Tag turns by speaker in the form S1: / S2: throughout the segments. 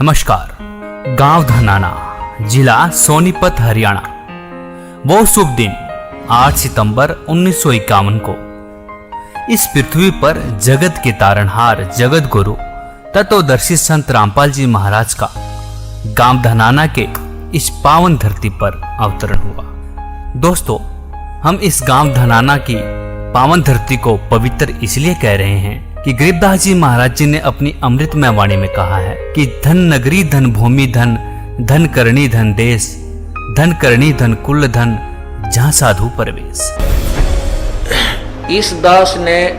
S1: नमस्कार। गांव धनाना, जिला सोनीपत, हरियाणा। वो शुभ दिन 8 सितंबर 1951 को इस पृथ्वी पर जगत के तारणहार, जगत गुरु, तत्वदर्शी संत रामपाल जी महाराज का गांव धनाना के इस पावन धरती पर अवतरण हुआ। दोस्तों, हम इस गांव धनाना की पावन धरती को पवित्र इसलिए कह रहे हैं कि गरीबदास जी महाराज जी ने अपनी अमृतमय वाणी में कहा है कि धन नगरी, धन भूमि, धन धन करणी, धन देश, धन करणी, धन कुल, धन जहाँ साधु परवेश।
S2: इस दास ने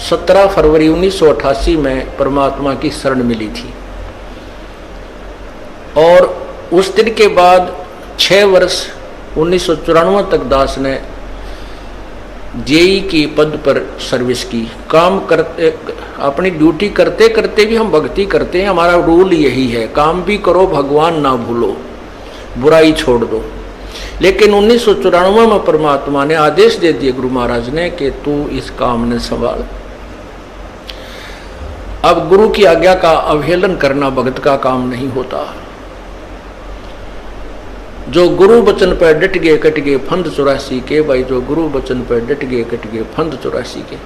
S2: 17 फरवरी 1988 में परमात्मा की शरण मिली थी और उस दिन के बाद 6 वर्ष 1994 तक दास ने जेई की पद पर सर्विस की। काम करते, अपनी ड्यूटी करते करते भी हम भक्ति करते हैं। हमारा रूल यही है, काम भी करो, भगवान ना भूलो, बुराई छोड़ दो। लेकिन 1994 में परमात्मा ने आदेश दे दिए गुरु महाराज ने कि तू इस काम ने संभाल। अब गुरु की आज्ञा का अवहेलन करना भगत का काम नहीं होता। जो गुरु वचन पर डट गए कट गए फंद 84 के। भाई, जो गुरु वचन पर डट गए कट गए फंद 84 के।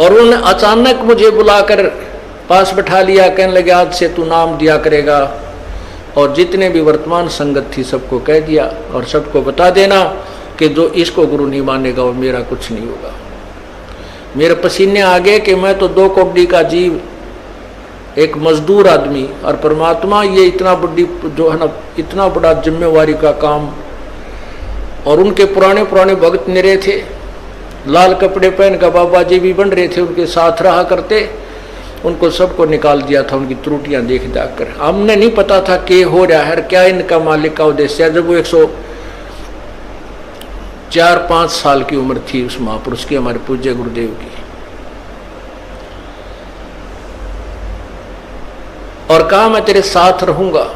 S2: और उन्होंने अचानक मुझे बुलाकर पास बैठा लिया, कहने लगे आज से तू नाम दिया करेगा। और जितने भी वर्तमान संगत थी सबको कह दिया और सबको बता देना कि जो इसको गुरु नहीं मानेगा वो मेरा कुछ नहीं होगा। मेरे पसीने आ गए कि मैं तो 2 कौड़ी का जीव, एक मजदूर आदमी, और परमात्मा ये इतना बड़ी जो है ना, इतना बड़ा जिम्मेवारी का काम। और उनके पुराने पुराने भक्त निरे थे, लाल कपड़े पहन कर बाबा जी भी बन रहे थे, उनके साथ रहा करते। उनको सबको निकाल दिया था उनकी त्रुटियां देख देख कर। हमने नहीं पता था कि हो रहा है, क्या इनका मालिक का उद्देश्य है। जब वो 104-5 साल की उम्र थी उस महापुरुष की, हमारे पूज्य गुरुदेव की, और कहा मैं तेरे साथ रहूंगा।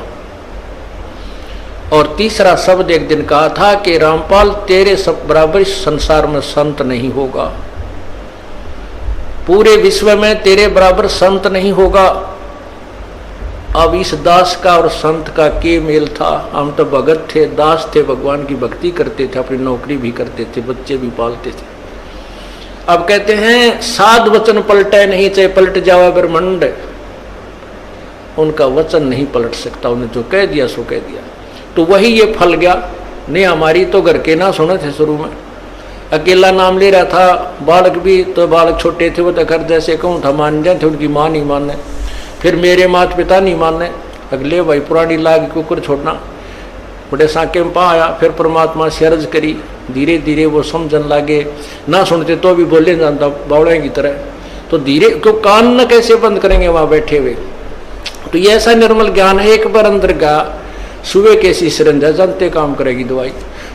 S2: और तीसरा शब्द एक दिन कहा था कि रामपाल तेरे सब बराबर इस संसार में संत नहीं होगा, पूरे विश्व में तेरे बराबर संत नहीं होगा। अब इस दास का और संत का के मेल था। हम तो भगत थे, दास थे, भगवान की भक्ति करते थे, अपनी नौकरी भी करते थे, बच्चे भी पालते थे। अब कहते हैं साध वचन पलटे नहीं, चाहे पलट जावा ब्रह्मांड, उनका वचन नहीं पलट सकता। उन्हें जो कह दिया सो कह दिया। तो वही ये फल गया। नहीं, हमारी तो घर के ना सुने थे। शुरू में अकेला नाम ले रहा था, बालक भी, तो बालक छोटे थे, वो तो घर जैसे कहूँ था मान जाते, उनकी माँ नहीं माने, फिर मेरे माता पिता नहीं माने। अगले भाई पुरानी लाग कुकर छोड़ना, बड़े साके में पा आया। फिर परमात्मा से अर्ज करी, धीरे धीरे वो समझन लागे। ना सुनते तो भी बोले जानता बावड़े की तरह। तो धीरे क्यों कान न कैसे बंद करेंगे वहाँ बैठे हुए। तो ये ऐसा निर्मल ज्ञान है, एक बार अंदर गया, सुबह कैसी सिरंजा जानते काम करेगी दवाई।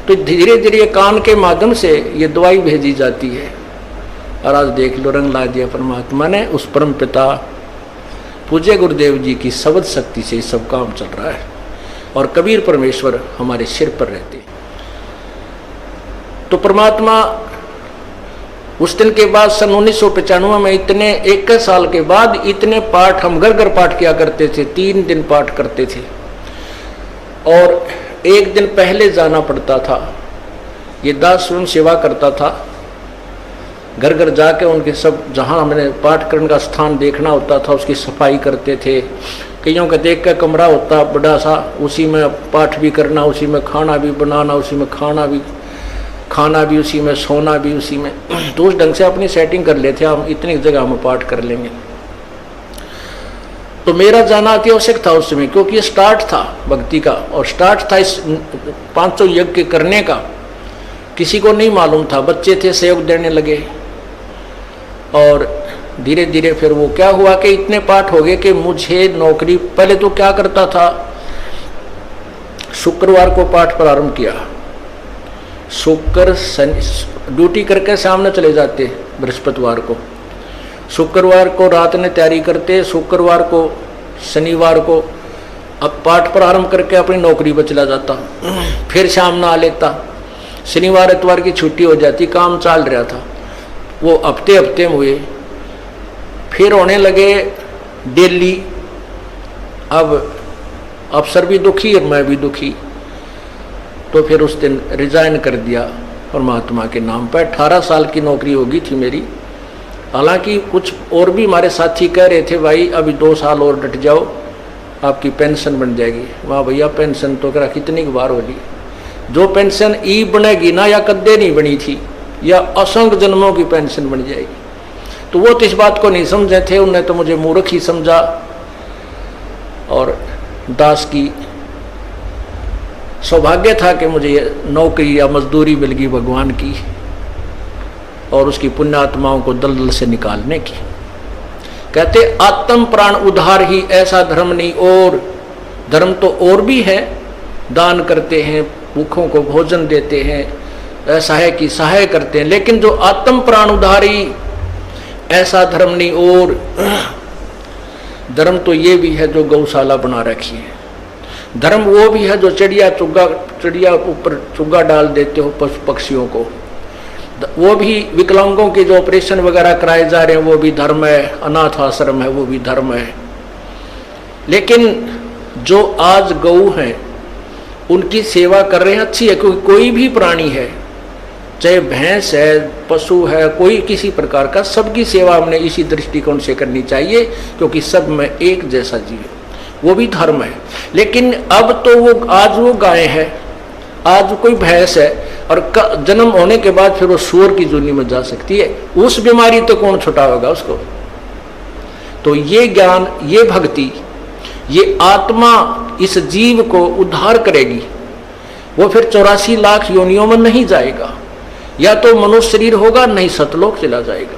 S2: तो धीरे धीरे कान के माध्यम से ये दवाई भेजी जाती है। और आज देख लो, रंग ला दिया परमात्मा ने। उस परम पिता पूज्य गुरुदेव जी की शब्द शक्ति से सब काम चल रहा है। और कबीर परमेश्वर हमारे सिर पर रहते। तो परमात्मा उस दिन के बाद सन 1995 में इतने 21 साल के बाद इतने पाठ हम घर घर पाठ किया करते थे। 3 दिन पाठ करते थे और एक दिन पहले जाना पड़ता था। ये दास स्वयं सेवा करता था, घर घर जाके उनके सब जहाँ हमने पाठ करने का स्थान देखना होता था उसकी सफाई करते थे। कईयों का देख कर कमरा होता बड़ा सा, उसी में पाठ भी करना, उसी में खाना भी बनाना, उसी में खाना भी उसी में, सोना भी उसी में। तो उस ढंग से अपनी सेटिंग कर लेते, हम इतनी जगह में पाठ कर लेंगे। तो मेरा जाना अति आवश्यक था उस समय, क्योंकि ये स्टार्ट था भक्ति का और स्टार्ट था इस 500 यज्ञ करने का। किसी को नहीं मालूम था, बच्चे थे सहयोग देने लगे। और धीरे धीरे फिर वो क्या हुआ कि इतने पाठ हो गए कि मुझे नौकरी, पहले तो क्या करता था, शुक्रवार को पाठ प्रारंभ किया, शुक्र शनि ड्यूटी करके सामने चले जाते, बृहस्पतिवार को, शुक्रवार को रात में तैयारी करते, शुक्रवार को शनिवार को अब पाठ प्रारंभ करके अपनी नौकरी पर चला जाता, फिर शाम ना आ लेता। शनिवार इतवार की छुट्टी हो जाती, काम चल रहा था। वो हफ्ते में हुए, फिर होने लगे डेली अब अफसर भी दुखी और मैं भी दुखी। तो फिर उस दिन रिजाइन कर दिया परमात्मा के नाम पर। 18 साल की नौकरी होगी थी मेरी। हालांकि कुछ और भी हमारे साथी कह रहे थे भाई अभी 2 साल और डट जाओ, आपकी पेंशन बन जाएगी। वाह भैया, पेंशन तो करा कितनी बार होगी। जो पेंशन ई बनेगी ना, या कद्दे नहीं बनी थी, या असंख्य जन्मों की पेंशन बन जाएगी। तो वो तो इस बात को नहीं समझे थे, उन्होंने तो मुझे मूर्ख ही समझा। और दास की सौभाग्य था कि मुझे नौकरी या मजदूरी मिल गई भगवान की और उसकी पुण्यात्माओं को दलदल से निकालने की। कहते आत्म प्राण उद्धार ही ऐसा धर्म नहीं और। धर्म तो और भी है, दान करते हैं, भूखों को भोजन देते हैं, ऐसा है कि सहाय करते हैं, लेकिन जो आत्म प्राण उद्धारी ऐसा धर्म नहीं और। धर्म तो ये भी है जो गौशाला बना रखी है। धर्म वो भी है जो चिड़िया ऊपर चुग्गा डाल देते हो पशु पक्षियों को। वो भी विकलांगों के जो ऑपरेशन वगैरह कराए जा रहे हैं वो भी धर्म है। अनाथ आश्रम है वो भी धर्म है। लेकिन जो आज गऊ हैं उनकी सेवा कर रहे हैं, अच्छी है, क्योंकि कोई भी प्राणी है, चाहे भैंस है, पशु है, कोई किसी प्रकार का, सबकी सेवा हमने इसी दृष्टिकोण से करनी चाहिए, क्योंकि सब में एक जैसा जीव है, वो भी धर्म है। लेकिन अब तो वो आज वो गाय है, आज कोई भैंस है, और जन्म होने के बाद फिर वो सूअर की जूनी में जा सकती है। उस बीमारी तो कौन छुटाएगा उसको। तो ये ज्ञान, ये भक्ति, ये आत्मा इस जीव को उद्धार करेगी। वो फिर 84 लाख योनियों में नहीं जाएगा, या तो मनुष्य शरीर होगा, नहीं सतलोक चला जाएगा।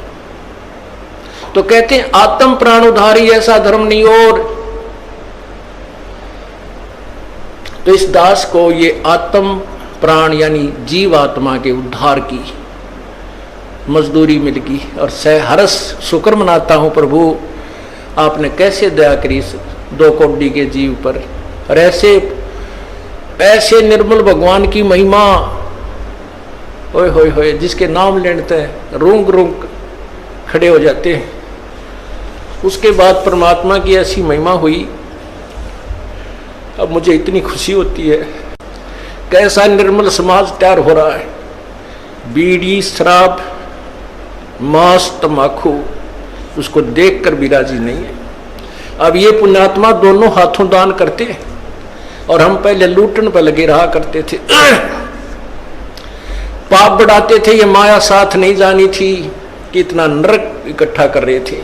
S2: तो कहते हैं आत्म प्राण उद्धारी ऐसा धर्म नहीं और। तो इस दास को ये आत्म प्राण यानी जीव आत्मा के उद्धार की मजदूरी मिल गई और सहर्ष शुक्र मनाता हूं प्रभु, आपने कैसे दया करी 2 कौड़ी के जीव पर। और ऐसे निर्मल भगवान की महिमा, ओए होए होए, जिसके नाम लेते हैं रूंग रूंग खड़े हो जाते हैं। उसके बाद परमात्मा की ऐसी महिमा हुई, अब मुझे इतनी खुशी होती है। कैसा निर्मल समाज तैयार हो रहा है। बीड़ी, शराब, मांस, तम्बाकू, उसको देखकर भी राजी नहीं है। अब ये पुण्यात्मा दोनों हाथों दान करते हैं, और हम पहले लूटन पर लगे रहा करते थे, पाप बढ़ाते थे। ये माया साथ नहीं जानी थी कि इतना नरक इकट्ठा कर रहे थे।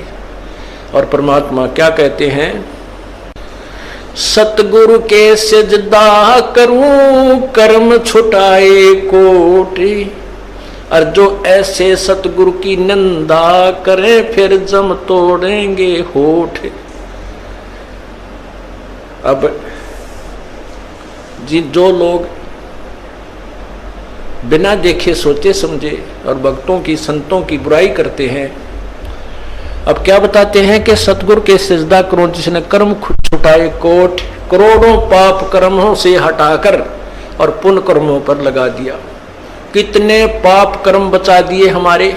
S2: और परमात्मा क्या कहते हैं, सतगुरु के सजदा करूं कर्म छुटाए कोटि, और जो ऐसे सतगुरु की निंदा करे फिर जम तोड़ेंगे होठ। अब जो लोग बिना देखे सोचे समझे और भक्तों की संतों की बुराई करते हैं, अब क्या बताते हैं कि सतगुरु के सजदा करो जिसने कर्म छुटाए कोट, करोड़ों पाप कर्मों से हटाकर और पुण्य कर्मों पर लगा दिया। कितने पाप कर्म बचा दिए हमारे।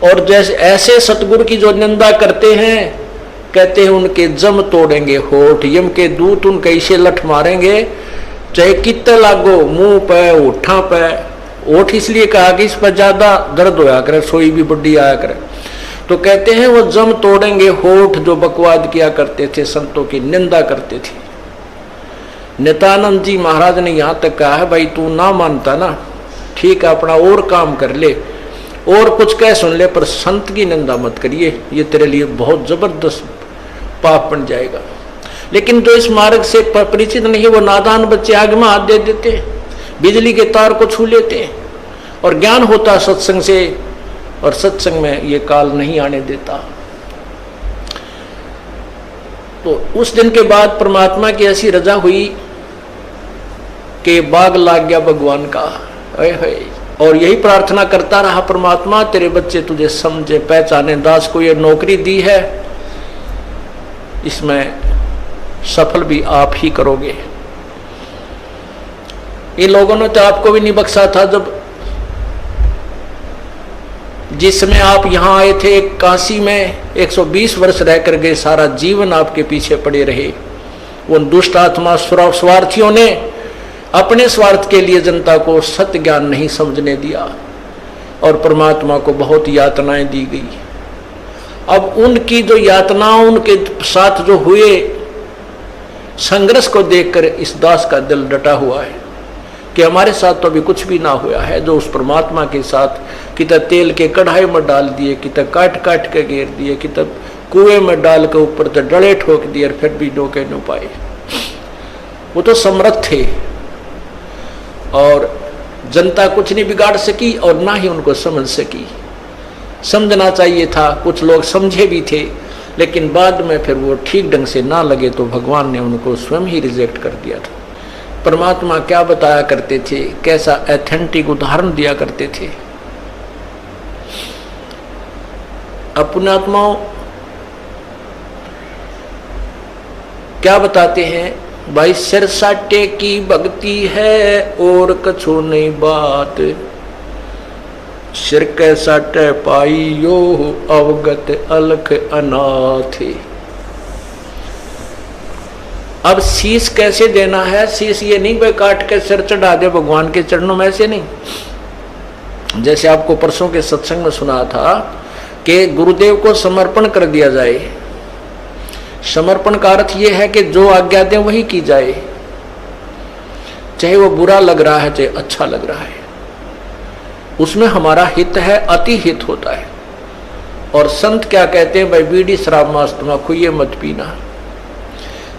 S2: और जैसे ऐसे सतगुरु की जो निंदा करते हैं, कहते हैं उनके जम तोड़ेंगे होठ, यम के दूत उनके इसे लठ मारेंगे, चाहे कितने लागो, मुंह पे, होठा पे। होठ इसलिए कहा कि इस पर ज्यादा दर्द होया करे, सोई भी बुढ़ी आया करे। तो कहते हैं वो जम तोड़ेंगे होठ जो बकवाद किया करते थे, संतों की निंदा करते थे। नित्यानंद जी महाराज ने यहां तक कहा है, भाई तू ना मानता ना, ठीक है, अपना और काम कर ले और कुछ कह सुन ले, पर संत की निंदा मत करिए, ये तेरे लिए बहुत जबरदस्त पाप बन जाएगा। लेकिन जो इस मार्ग से परिचित नहीं, वो नादान बच्चे आग में हाथ दे देते, बिजली के तार को छू लेते, और ज्ञान होता सत्संग से, और सत्संग में ये काल नहीं आने देता। तो उस दिन के बाद परमात्मा की ऐसी रजा हुई कि बाग लाग गया भगवान का। और यही प्रार्थना करता रहा, परमात्मा तेरे बच्चे तुझे समझे पहचाने, दास को ये नौकरी दी है, इसमें सफल भी आप ही करोगे। इन लोगों ने तो आपको भी नहीं बख्शा था, जब जिस समय आप यहाँ आए थे काशी में 120 वर्ष रह कर गए, सारा जीवन आपके पीछे पड़े रहे, उन दुष्ट आत्मा स्वार्थियों ने अपने स्वार्थ के लिए जनता को सत्य ज्ञान नहीं समझने दिया और परमात्मा को बहुत यातनाएं दी गई। अब उनकी जो यातनाओं उनके साथ जो हुए संघर्ष को देखकर इस दास का दिल डटा हुआ है कि हमारे साथ तो अभी कुछ भी ना हुआ है। जो उस परमात्मा के साथ कितना तेल के कढ़ाई में डाल दिए, कितना काट काट के घेर दिए, कितना कुएं में डाल के ऊपर तो डले ठोक दिए, फिर भी डोके न पाए। वो तो समर्थ थे और जनता कुछ नहीं बिगाड़ सकी और ना ही उनको समझ सकी। समझना चाहिए था, कुछ लोग समझे भी थे, लेकिन बाद में फिर वो ठीक ढंग से ना लगे तो भगवान ने उनको स्वयं ही रिजेक्ट कर दिया था। परमात्मा क्या बताया करते थे, कैसा एथेंटिक उदाहरण दिया करते थे। अपने आत्माओं क्या बताते हैं, भाई सिर साटे की भक्ति है और कछु नहीं बात, सिर के साटे पाई यो अवगत अलख अनाथ। अब शीश कैसे देना है, शीश ये नहीं भाई काट के सिर चढ़ा दे भगवान के चरणों में, ऐसे नहीं। जैसे आपको परसों के सत्संग में सुना था कि गुरुदेव को समर्पण कर दिया जाए। समर्पण का अर्थ यह है कि जो आज्ञा दें वही की जाए, चाहे वो बुरा लग रहा है चाहे अच्छा लग रहा है, उसमें हमारा हित है, अति हित होता है। और संत क्या कहते हैं, भाई बीड़ी शराब मांस तम्बाकू ये मत पीना।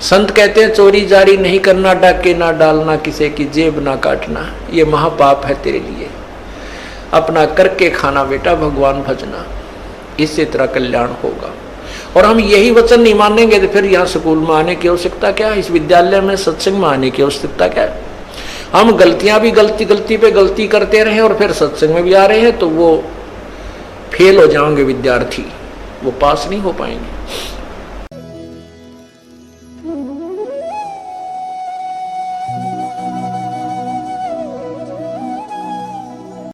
S2: संत कहते हैं चोरी जारी नहीं करना, डाके ना डालना, किसी की जेब ना काटना, ये महापाप है तेरे लिए। अपना करके खाना बेटा, भगवान भजना, इससे तेरा कल्याण होगा। और हम यही वचन नहीं मानेंगे तो फिर यहाँ स्कूल में आने की आवश्यकता क्या है, इस विद्यालय में सत्संग में आने की आवश्यकता क्या है। हम गलतियां भी गलती पे गलती करते रहे और फिर सत्संग में भी आ रहे हैं तो वो फेल हो जाएंगे विद्यार्थी, वो पास नहीं हो पाएंगे।